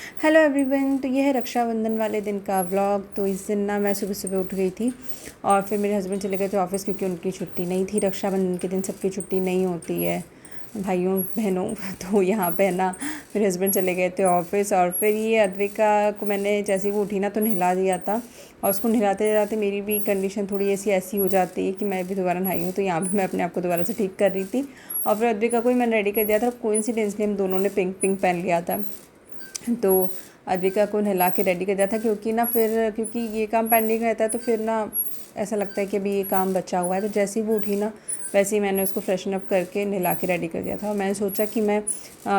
Hello everyone. तो ये है रक्षाबंधन वाले दिन का व्लॉग। तो इस दिन ना मैं सुबह सुबह उठ गई थी और फिर मेरे हस्बैंड चले गए थे ऑफ़िस क्योंकि उनकी छुट्टी नहीं थी। रक्षाबंधन के दिन सबकी छुट्टी नहीं होती है भाइयों बहनों। तो यहाँ पे ना मेरे हस्बैंड चले गए थे ऑफ़िस और फिर ये अद्विका को मैंने जैसे ही वो उठी ना तो नहला दिया था। और उसको नहलाते नहलाते मेरी भी कंडीशन थोड़ी ऐसी हो जाती है कि मैं भी दोबारा नहाई हूँ। तो यहाँ पे मैं अपने आप को दोबारा से ठीक कर रही थी और फिर अद्विका को ही मैंने रेडी कर दिया था। कोइंसिडेंटली हम दोनों ने पिंक पिंक पहन लिया था। तो अद्विका को नहला के रेडी कर दिया था क्योंकि ये काम पेंडिंग रहता है तो फिर ना ऐसा लगता है कि अभी ये काम बचा हुआ है। तो जैसे ही वो उठी ना वैसे ही मैंने उसको फ्रेशन अप करके नहला के रेडी कर दिया था। और मैंने सोचा कि मैं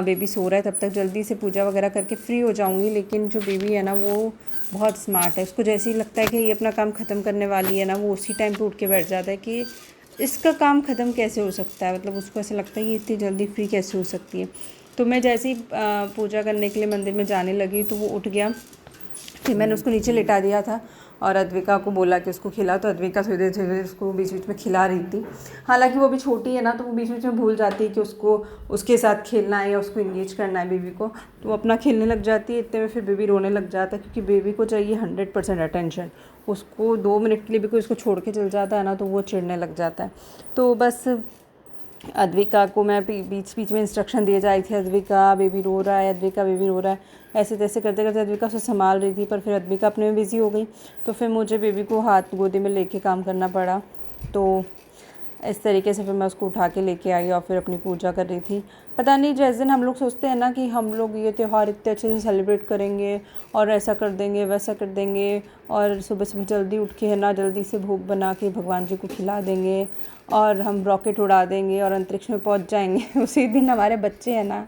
बेबी सो रहा है तब तक जल्दी से पूजा वगैरह करके फ्री हो जाऊँगी। लेकिन जो बेबी है ना वो बहुत स्मार्ट है। उसको जैसे ही लगता है कि ये अपना काम ख़त्म करने वाली है ना वो उसी टाइम पर उठ के बैठ जाता है कि इसका काम ख़त्म कैसे हो सकता है। मतलब उसको ऐसा लगता है कि इतनी जल्दी फ्री कैसे हो सकती है। तो मैं जैसे ही पूजा करने के लिए मंदिर में जाने लगी तो वो उठ गया। फिर मैंने उसको नीचे लिटा दिया था और अद्विका को बोला कि उसको खिला। तो अद्विका थोड़ी देर उसको बीच बीच में खिला रही थी। हालांकि वो भी छोटी है ना तो वो बीच बीच में भूल जाती है कि उसको उसके साथ खेलना है या उसको इंगेज करना है बेबी को। तो वो अपना खेलने लग जाती है। इतने में फिर बेबी रोने लग जाता है क्योंकि बेबी को चाहिए 100% अटेंशन। उसको 2 मिनट के लिए भी कोई उसको छोड़ के चल जाता है ना तो वो चिढ़ने लग जाता है। तो बस अद्विका को मैं बीच बीच में इंस्ट्रक्शन दिए जा रही थी, अद्विका बेबी रो रहा है, अद्विका बेबी रो रहा है। ऐसे तैसे करते करते अद्विका उसे संभाल रही थी पर फिर अद्विका अपने में बिज़ी हो गई। तो फिर मुझे बेबी को हाथ गोदी में लेके काम करना पड़ा। तो इस तरीके से फिर मैं उसको उठा के लेके आई और फिर अपनी पूजा कर रही थी। पता नहीं जिस दिन हम लोग सोचते हैं ना कि हम लोग ये त्यौहार इतने अच्छे से सेलिब्रेट करेंगे और ऐसा कर देंगे वैसा कर देंगे और सुबह सुबह जल्दी उठ के है ना जल्दी से भोग बना के भगवान जी को खिला देंगे और हम रॉकेट उड़ा देंगे और अंतरिक्ष में पहुंच जाएंगे। उसी दिन हमारे बच्चे हैं ना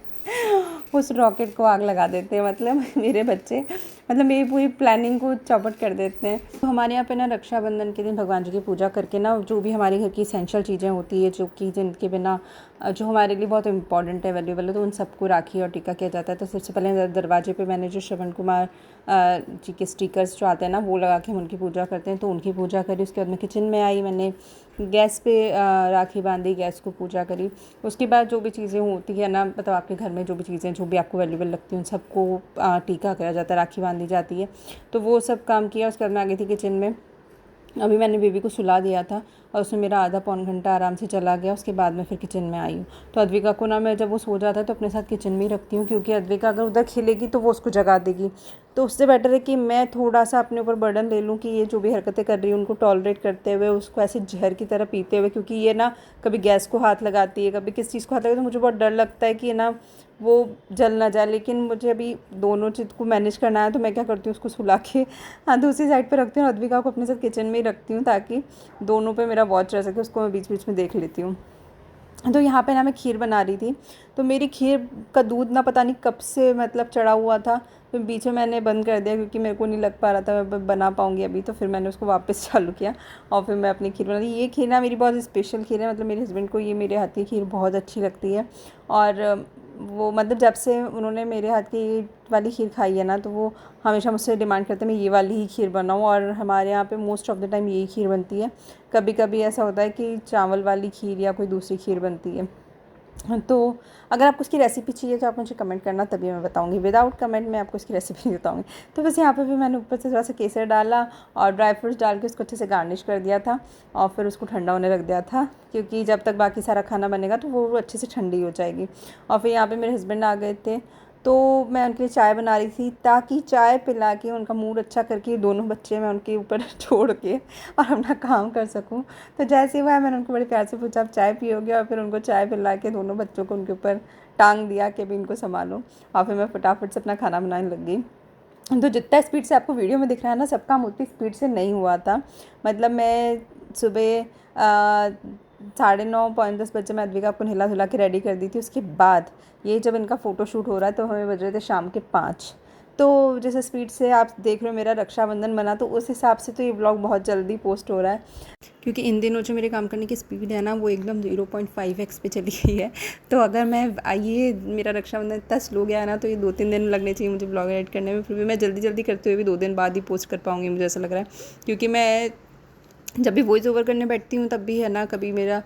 उस रॉकेट को आग लगा देते हैं। मतलब मेरे बच्चे मतलब मेरी पूरी प्लानिंग को चौपट कर देते हैं। तो हमारे यहाँ पे ना रक्षाबंधन के दिन भगवान जी की पूजा करके ना जो भी हमारे घर की इसेंशियल चीज़ें होती है जो कि जिनके बिना जो हमारे लिए बहुत इंपॉर्टेंट है वैल्यूबल है तो उन सबको राखी और टीका किया जाता है। तो सबसे पहले दरवाजे पे मैंने जो श्रवण कुमार जी के स्टिकर्स जो आते हैं ना वो लगा के हम उनकी पूजा करते हैं। तो उनकी पूजा करी। उसके बाद मैं किचन में आई, मैंने गैस पे राखी बांधी, गैस को पूजा करी। उसके बाद जो भी चीज़ें होती है ना मतलब आपके घर में जो भी चीज़ें जो भी आपको वैल्यूबल लगती हैं उन सबको टीका करा जाता है, राखी बांधी जाती है। तो वो सब काम किया। उसके बाद मैं आ गई थी किचन में। अभी मैंने बेबी को सुला दिया था और उसमें मेरा आधा पौन घंटा आराम से चला गया। उसके बाद मैं फिर किचन में आई हूँ। तो अद्विका को ना मैं जब वो सो जाता है तो अपने साथ किचन में ही रखती हूँ क्योंकि अद्विका अगर उधर खेलेगी तो वो उसको जगा देगी। तो उससे बेटर है कि मैं थोड़ा सा अपने ऊपर बर्डन ले लूँ कि ये जो भी हरकतें कर रही है उनको टॉलरेट करते हुए उसको ऐसे जहर की तरह पीते हुए, क्योंकि ये ना कभी गैस को हाथ लगाती है कभी किस चीज़ को हाथ लगाती है। तो मुझे बहुत डर लगता है कि ये ना वो जल ना जाए। लेकिन मुझे अभी दोनों चीज़ को मैनेज करना है तो मैं क्या करती हूँ उसको सुला के हाँ दूसरी साइड पे रखती हूँ। अद्विका को अपने साथ किचन में ही रखती हूँ ताकि दोनों पे मेरा वॉच रह सके। उसको मैं बीच बीच में देख लेती हूँ। तो यहाँ पे ना मैं खीर बना रही थी। तो मेरी खीर का दूध ना पता नहीं कब से मतलब चढ़ा हुआ था। तो बीच में मैंने बंद कर दिया क्योंकि मेरे को नहीं लग पा रहा था मैं बना पाऊँगी अभी। तो फिर मैंने उसको वापस चालू किया और फिर मैं अपनी खीर बना दी। ये खीर ना मेरी बहुत स्पेशल खीर है। मतलब मेरे हस्बैंड को ये मेरे हाथ की खीर बहुत अच्छी लगती है। और वो मतलब जब से उन्होंने मेरे हाथ की ये वाली खीर खाई है ना तो वो हमेशा मुझसे डिमांड करते हैं मैं ये वाली ही खीर बनाऊँ। और हमारे यहाँ पे मोस्ट ऑफ़ द टाइम यही खीर बनती है। कभी कभी ऐसा होता है कि चावल वाली खीर या कोई दूसरी खीर बनती है। तो अगर आपको उसकी रेसिपी चाहिए तो आप मुझे कमेंट करना तभी मैं बताऊंगी। विदाउट कमेंट मैं आपको इसकी रेसिपी नहीं बताऊंगी। तो बस यहाँ पे भी मैंने ऊपर से थोड़ा सा केसर डाला और ड्राई फ्रूट्स डाल के उसको अच्छे से गार्निश कर दिया था और फिर उसको ठंडा होने रख दिया था क्योंकि जब तक बाकी सारा खाना बनेगा तो वो अच्छे से ठंडी हो जाएगी। और फिर यहाँ पे मेरे हस्बैंड आ गए थे तो मैं उनके लिए चाय बना रही थी ताकि चाय पिला के उनका मूड अच्छा करके दोनों बच्चे मैं उनके ऊपर छोड़ के और अपना काम कर सकूं। तो जैसे ही वो है मैंने उनको बड़े प्यार से पूछा आप चाय पियोगे, और फिर उनको चाय पिला के दोनों बच्चों को उनके ऊपर टांग दिया कि अभी इनको संभालो। और फिर मैं फटाफट से अपना खाना बनाने लग गई। तो जितना स्पीड से आपको वीडियो में दिख रहा है ना सब काम उतनी स्पीड से नहीं हुआ था। मतलब मैं सुबह 9:30 पौने 10 बजे मैं अद्विका को नहला धुला के रेडी कर दी थी। उसके बाद ये जब इनका फ़ोटोशूट हो रहा है तो हमें बज रहे थे शाम के 5। तो जैसे स्पीड से आप देख रहे हो मेरा रक्षाबंधन बना तो उस हिसाब से तो ये ब्लॉग बहुत जल्दी पोस्ट हो रहा है क्योंकि इन दिनों जो मेरे काम करने की स्पीड है ना वो एकदम 0.5x पे चली गई है। तो अगर मैं ये मेरा रक्षाबंधन इतना स्लो गया है ना तो ये 2-3 दिन लगने चाहिए मुझे ब्लॉग एडिट करने में। फिर भी मैं जल्दी जल्दी करते हुए भी 2 दिन बाद ही पोस्ट कर पाऊँगी मुझे ऐसा लग रहा है क्योंकि मैं जब भी वॉइस ओवर करने बैठती हूँ तब भी है ना, कभी मेरा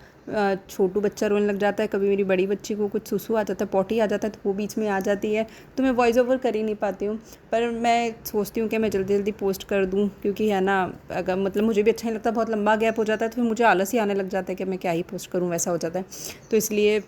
छोटू बच्चा रोने लग जाता है, कभी मेरी बड़ी बच्ची को कुछ सुसु आ जाता है, पॉटी आ जाता है, तो वो बीच में आ जाती है, तो मैं वॉइस ओवर कर ही नहीं पाती हूँ। पर मैं सोचती हूँ कि मैं जल्दी जल्दी पोस्ट कर दूँ, क्योंकि है ना, अगर मतलब मुझे भी अच्छा नहीं लगता, बहुत लंबा गैप हो जाता है तो फिर मुझे आलस ही आने लग जाता है कि मैं क्या ही पोस्ट करूँ, वैसा हो जाता है। तो इसलिए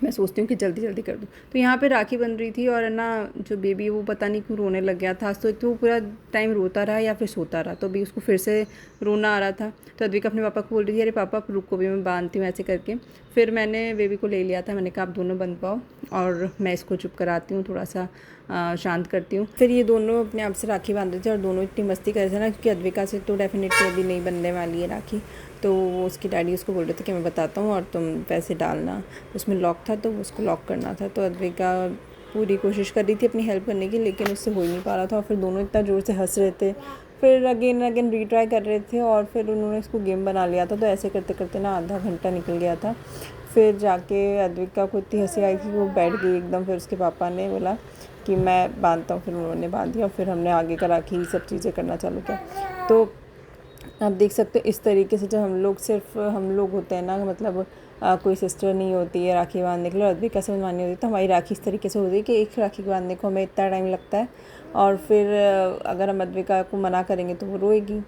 मैं सोचती हूँ कि जल्दी जल्दी कर दूँ। तो यहाँ पे राखी बन रही थी और है ना, जो बेबी है वो पता नहीं क्यों रोने लग गया था। तो वो पूरा टाइम रोता रहा या फिर सोता रहा, तो अभी उसको फिर से रोना आ रहा था। तो अद्विका अपने पापा को बोल रही थी, अरे पापा रुको भी, मैं बांधती हूँ ऐसे करके। फिर मैंने बेबी को ले लिया था, मैंने कहा आप दोनों बंध पाओ और मैं इसको चुप कराती हूँ, थोड़ा सा शांत करती हूँ। फिर ये दोनों अपने आप से राखी बांध रहे थे और दोनों इतनी मस्ती कर रहे थे ना, क्योंकि अद्विका से तो डेफिनेटली अभी नहीं बनने वाली है राखी। तो वो उसकी डैडी उसको बोल रहे थे कि मैं बताता हूँ और तुम पैसे डालना। उसमें लॉक था तो उसको लॉक करना था। तो अद्विका पूरी कोशिश कर रही थी अपनी हेल्प करने की, लेकिन उससे हो ही नहीं पा रहा था और फिर दोनों इतना ज़ोर से हंस रहे थे। फिर अगेन अगेन रीट्राई कर रहे थे और फिर उन्होंने इसको गेम बना लिया था। तो ऐसे करते करते ना आधा घंटा निकल गया था। फिर जाके अद्विका को इतनी हंसी आई कि वो बैठ गई एकदम। फिर उसके पापा ने बोला कि मैं बांधता हूँ, फिर उन्होंने बांध दिया। फिर हमने आगे का राखी सब चीज़ें करना चालू किया। तो आप देख सकते हो इस तरीके से, जब हम लोग सिर्फ हम लोग होते हैं ना, मतलब कोई सिस्टर नहीं होती है राखी बांधने के लिए, अद्विका से बनवानी होती है, तो हमारी राखी इस तरीके से होती है कि एक राखी बांधने को हमें इतना टाइम लगता है और फिर अगर हम अद्विका को मना करेंगे तो वो रोएगी।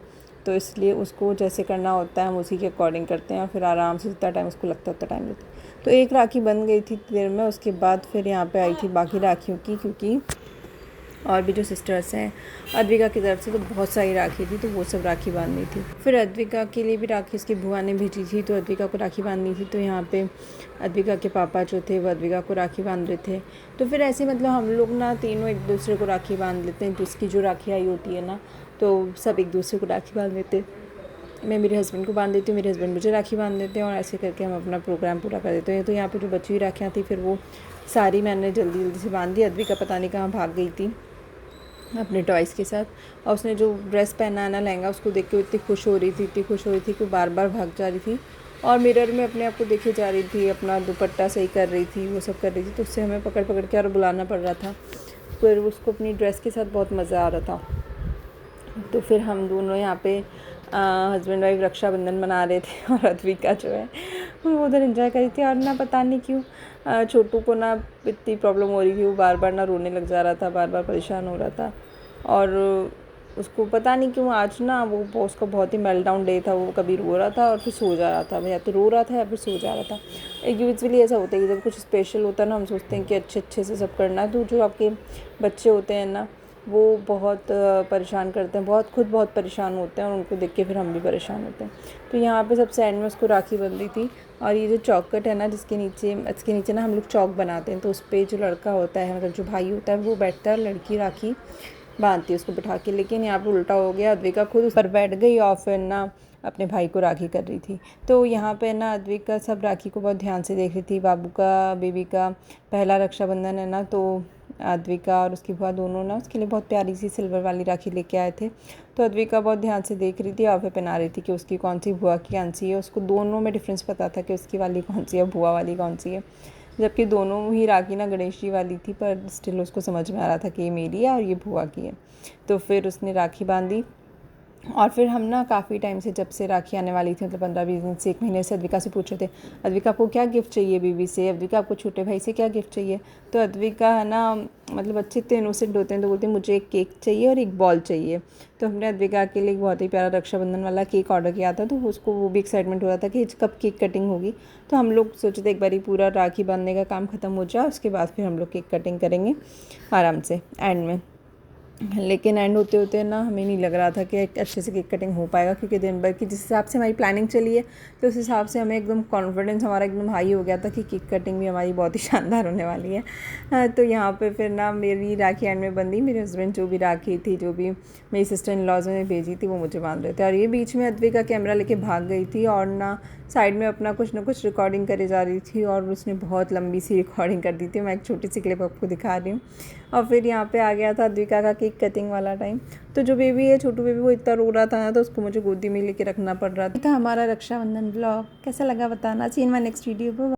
तो इसलिए उसको जैसे करना होता है हम उसी के अकॉर्डिंग करते हैं और फिर आराम से जितना टाइम उसको लगता है उतना टाइम देते हैं। तो एक राखी बन गई थी देर में। उसके बाद फिर यहाँ पे आई थी बाकी राखियों की, क्योंकि और भी जो सिस्टर्स हैं अद्विका की तरफ से तो बहुत सारी राखी थी, तो वो सब राखी बांधनी थी। फिर अद्विका के लिए भी राखी उसकी बुआ ने भेजी थी, तो अद्विका को राखी बांधनी थी। तो यहाँ पे अद्विका के पापा जो थे वो अद्विका को राखी बांध रहे थे। तो फिर ऐसे मतलब हम लोग ना तीनों एक दूसरे को राखी बांध लेते हैं। जिसकी जो राखी आई होती है ना, तो सब एक दूसरे को राखी बांध लेते हैं। मैं मेरे हस्बैंड को बांध देती हूँ, मेरे हस्बैंड मुझे राखी बांध देते हैं और ऐसे करके हम अपना प्रोग्राम पूरा कर देते हैं। तो यहाँ पे जो बची हुई राखियाँ थी फिर वो सारी मैंने जल्दी जल्दी से बांध दी। अद्विका पता नहीं कहाँ भाग गई थी अपने टॉयज़ के साथ, और उसने जो ड्रेस पहना है ना, लहंगा, उसको देख के इतनी खुश हो रही थी कि बार बार भाग जा रही थी और मिरर में अपने आप को देखे जा रही थी, अपना दुपट्टा सही कर रही थी, वो सब कर रही थी। तो उससे हमें पकड़ पकड़ के और बुलाना पड़ रहा था। फिर उसको अपनी ड्रेस के साथ बहुत मज़ा आ रहा था। तो फिर हम दोनों यहाँ पे हस्बैंड वाइफ रक्षाबंधन मना रहे थे और अद्विका जो है वो उधर एंजॉय कर रही थी। और ना पता नहीं क्यों छोटू को ना इतनी प्रॉब्लम हो रही थी, वो बार बार ना रोने लग जा रहा था, बार बार परेशान हो रहा था। और उसको पता नहीं क्यों आज ना वो उसका बहुत ही मेल्टडाउन डे था। वो कभी रो रहा था और फिर सो जा रहा था, या तो रो रहा था या फिर सो जा रहा था। यूजुअली ऐसा होता है कि जब कुछ स्पेशल होता है ना, हम सोचते हैं कि अच्छे अच्छे से सब करना है। तो जो आपके बच्चे होते हैं ना, वो बहुत परेशान करते हैं, बहुत परेशान होते हैं और उनको देख के फिर हम भी परेशान होते हैं। तो यहाँ पे सबसे एंड में उसको राखी बन रही थी। और ये जो चौखट है ना, इसके नीचे ना हम लोग चौक बनाते हैं, तो उस पर जो लड़का होता है, मतलब जो भाई होता है, वो बैठता है और लड़की राखी बांधती है उसको बिठा के। लेकिन यहाँ पे उल्टा हो गया, अद्विका खुद उस पर बैठ गई और फिर ना अपने भाई को राखी कर रही थी। तो यहाँ पे ना अद्विका सब राखी को बहुत ध्यान से देख रही थी। बाबू का, बेबी का पहला रक्षाबंधन है ना, तो अद्विका और उसकी बुआ दोनों ना उसके लिए बहुत प्यारी सी सिल्वर वाली राखी लेके आए थे। तो अद्विका बहुत ध्यान से देख रही थी और फिर पहना रही थी कि उसकी कौन सी, बुआ की कौन सी है। उसको दोनों में डिफरेंस पता था कि उसकी वाली कौन सी है, बुआ वाली कौन सी है। जबकि दोनों ही राखी ना गणेश जी वाली थी, पर स्टिल उसको समझ में आ रहा था कि ये मेरी है और ये बुआ की है। तो फिर उसने राखी बांधी। और फिर हम ना काफ़ी टाइम से, जब से राखी आने वाली थी, मतलब 15-20 दिन से, 1 महीने से अद्विका से पूछ रहे थे, अद्विका आपको क्या गिफ्ट चाहिए बीबी से, अद्विका आपको छोटे भाई से क्या गिफ्ट चाहिए। तो अद्विका है ना, मतलब अच्छे इतने इनोसेंट होते हैं, तो बोलते हैं मुझे एक केक चाहिए और एक बॉल चाहिए। तो हमने अद्विका के लिए एक बहुत ही प्यारा रक्षाबंधन वाला केक ऑर्डर किया था। तो उसको वो भी एक्साइटमेंट हो रहा था कि कब केक कटिंग होगी। तो हम लोग सोचे थे एक बारी पूरा राखी बांधने का काम ख़त्म हो जाए, उसके बाद फिर हम लोग केक कटिंग करेंगे आराम से एंड में। लेकिन एंड होते होते ना हमें नहीं लग रहा था कि एक अच्छे से केक कटिंग हो पाएगा, क्योंकि दिन भर की जिस हिसाब से हमारी प्लानिंग चली है, तो उस हिसाब से हमें एकदम कॉन्फिडेंस हमारा एकदम हाई हो गया था कि केक कटिंग भी हमारी बहुत ही शानदार होने वाली है। तो यहाँ पे फिर ना मेरी राखी एंड में बंधी, मेरे हस्बैंड जो भी राखी थी, जो भी मेरी सिस्टर इन लॉज ने भेजी थी, वो मुझे बांध रहे थे। और ये बीच में अद्विका कैमरा लेके भाग गई थी और ना साइड में अपना कुछ ना कुछ रिकॉर्डिंग करे जा रही थी, और उसने बहुत लंबी सी रिकॉर्डिंग कर दी थी। मैं एक छोटी सी क्लिप आपको दिखा रही हूँ। और फिर यहाँ पे आ गया था अद्विका का केक कटिंग वाला टाइम। तो जो बेबी है, छोटू बेबी, वो इतना रो रहा था ना, तो उसको मुझे गोदी में लेके रखना पड़ रहा था। हमारा रक्षाबंधन ब्लॉग कैसा लगा बताना। सी इन माय नेक्स्ट वीडियो।